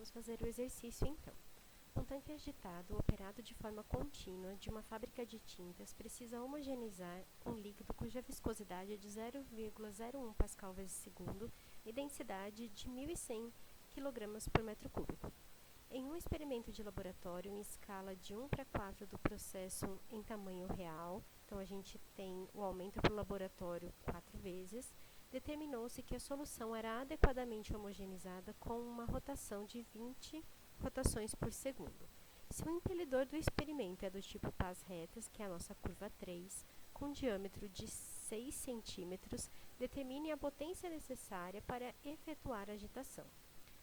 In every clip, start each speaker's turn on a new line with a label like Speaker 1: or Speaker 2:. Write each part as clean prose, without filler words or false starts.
Speaker 1: Vamos fazer o exercício então. Um tanque agitado, operado de forma contínua, de uma fábrica de tintas, precisa homogeneizar um líquido cuja viscosidade é de 0,01 pascal vezes segundo e densidade de 1.100 kg por metro cúbico. Em um experimento de laboratório em escala de 1:4 do processo em tamanho real, então a gente tem o aumento para o laboratório 4 vezes, determinou-se que a solução era adequadamente homogeneizada com uma rotação de 20 rotações por segundo. Se o impelidor do experimento é do tipo pás retas, que é a nossa curva 3, com diâmetro de 6 cm, determine a potência necessária para efetuar a agitação.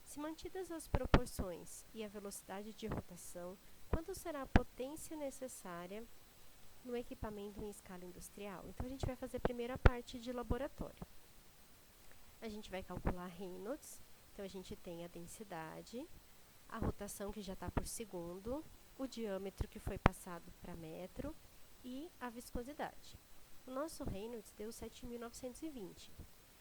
Speaker 1: Se mantidas as proporções e a velocidade de rotação, quanto será a potência necessária no equipamento em escala industrial? Então, a gente vai fazer primeiro a parte de laboratório. A gente vai calcular Reynolds, então a gente tem a densidade, a rotação que já está por segundo, o diâmetro que foi passado para metro e a viscosidade. O nosso Reynolds deu 7.920.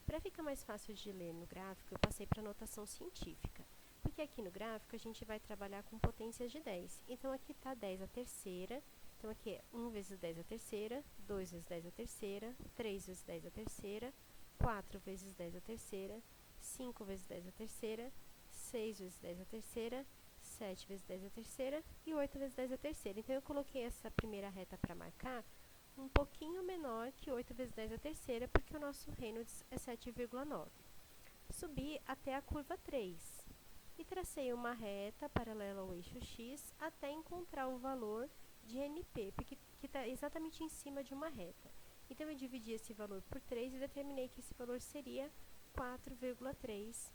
Speaker 1: Para ficar mais fácil de ler no gráfico, eu passei para notação científica, porque aqui no gráfico a gente vai trabalhar com potências de 10. Então, aqui está 10 à terceira, então aqui é 1 vezes 10 à terceira, 2 vezes 10 à terceira, 3 vezes 10 à terceira, 4 vezes 10 à terceira, 5 vezes 10 à terceira, 6 vezes 10 à terceira, 7 vezes 10 à terceira e 8 vezes 10 à terceira. Então, eu coloquei essa primeira reta para marcar um pouquinho menor que 8 vezes 10 à terceira, porque o nosso Reynolds é 7,9. Subi até a curva 3 e tracei uma reta paralela ao eixo X até encontrar o valor de NP, porque está exatamente em cima de uma reta. Então, eu dividi esse valor por 3 e determinei que esse valor seria 4,3,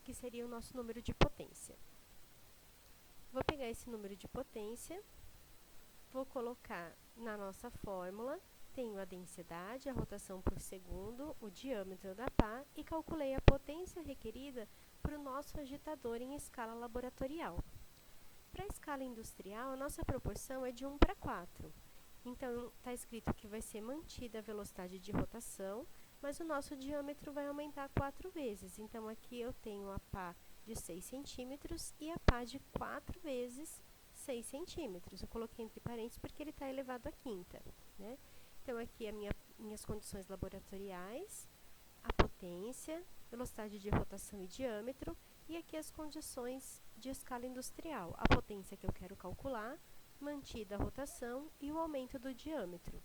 Speaker 1: que seria o nosso número de potência. Vou pegar esse número de potência, vou colocar na nossa fórmula, tenho a densidade, a rotação por segundo, o diâmetro da pá e calculei a potência requerida para o nosso agitador em escala laboratorial. Para a escala industrial, a nossa proporção é de 1:4. Então, está escrito que vai ser mantida a velocidade de rotação, mas o nosso diâmetro vai aumentar 4 vezes. Então, aqui eu tenho a pá de 6 centímetros e a pá de 4 vezes 6 centímetros. Eu coloquei entre parênteses porque ele está elevado à quinta, né? Então, aqui minhas condições laboratoriais, a potência, velocidade de rotação e diâmetro, e aqui as condições de escala industrial, a potência que eu quero calcular, mantida a rotação e o aumento do diâmetro.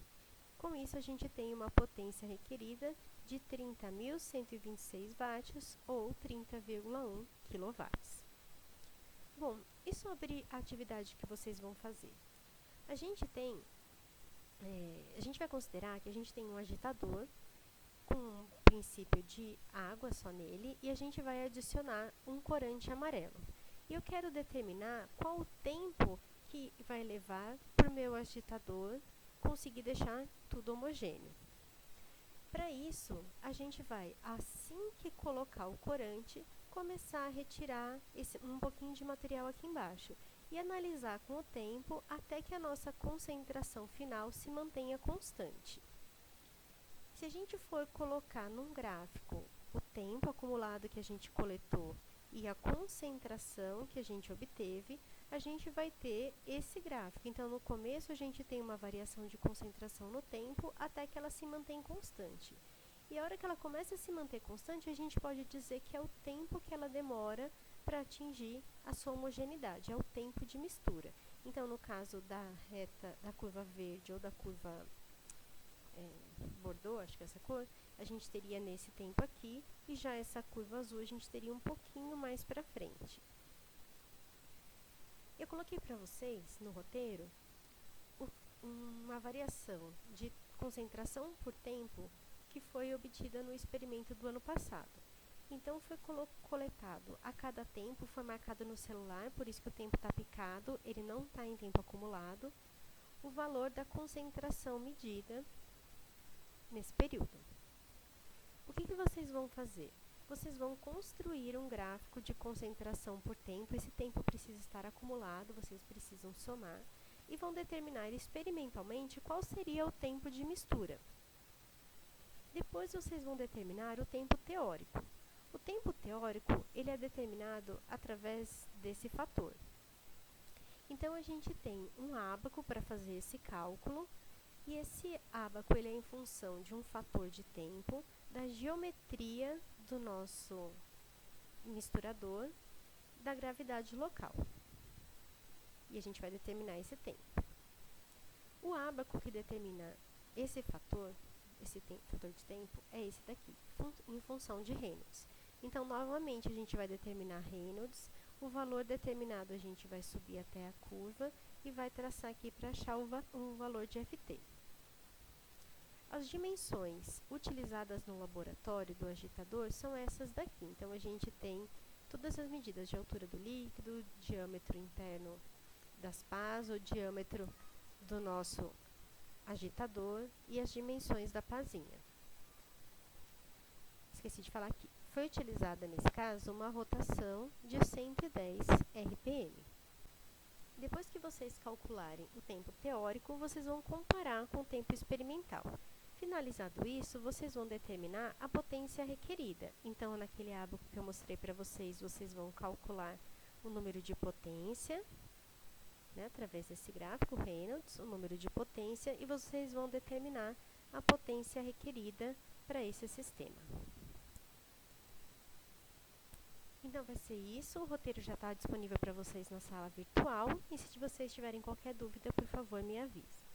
Speaker 1: Com isso, a gente tem uma potência requerida de 30.126 watts ou 30,1 kW. Bom, e sobre a atividade que vocês vão fazer? A gente vai considerar que a gente tem um agitador com um princípio de água só nele e a gente vai adicionar um corante amarelo. E eu quero determinar qual o tempo que vai levar para o meu agitador conseguir deixar tudo homogêneo. Para isso, a gente vai, assim que colocar o corante, começar a retirar um pouquinho de material aqui embaixo e analisar com o tempo até que a nossa concentração final se mantenha constante. Se a gente for colocar num gráfico o tempo acumulado que a gente coletou e a concentração que a gente obteve, a gente vai ter esse gráfico. Então, no começo, a gente tem uma variação de concentração no tempo até que ela se mantém constante. E a hora que ela começa a se manter constante, a gente pode dizer que é o tempo que ela demora para atingir a sua homogeneidade, é o tempo de mistura. Então, no caso da reta da curva verde ou da curva Bordeaux, acho que é essa cor, a gente teria nesse tempo aqui, e já essa curva azul a gente teria um pouquinho mais para frente. Eu coloquei para vocês, no roteiro, uma variação de concentração por tempo que foi obtida no experimento do ano passado. Então, foi coletado a cada tempo, foi marcado no celular, por isso que o tempo está picado, ele não está em tempo acumulado, o valor da concentração medida nesse período. O que vocês vão fazer? Vocês vão construir um gráfico de concentração por tempo, esse tempo precisa estar acumulado, vocês precisam somar, e vão determinar experimentalmente qual seria o tempo de mistura. Depois, vocês vão determinar o tempo teórico. O tempo teórico, ele é determinado através desse fator. Então, a gente tem um ábaco para fazer esse cálculo, e esse ábaco ele é em função de um fator de tempo, da geometria do nosso misturador, da gravidade local. E a gente vai determinar esse tempo. O ábaco que determina esse fator de tempo, é esse daqui, em função de Reynolds. Então, novamente, a gente vai determinar Reynolds, o valor determinado a gente vai subir até a curva e vai traçar aqui para achar o valor de FT. As dimensões utilizadas no laboratório do agitador são essas daqui. Então, a gente tem todas as medidas de altura do líquido, diâmetro interno das pás, o diâmetro do nosso agitador e as dimensões da pazinha. Esqueci de falar aqui. Foi utilizada, nesse caso, uma rotação de 110 RPM. Depois que vocês calcularem o tempo teórico, vocês vão comparar com o tempo experimental. Finalizado isso, vocês vão determinar a potência requerida. Então, naquele ábaco que eu mostrei para vocês, vocês vão calcular o número de potência, através desse gráfico Reynolds, o número de potência, e vocês vão determinar a potência requerida para esse sistema. Então, vai ser isso. O roteiro já está disponível para vocês na sala virtual. E se vocês tiverem qualquer dúvida, por favor, me avise.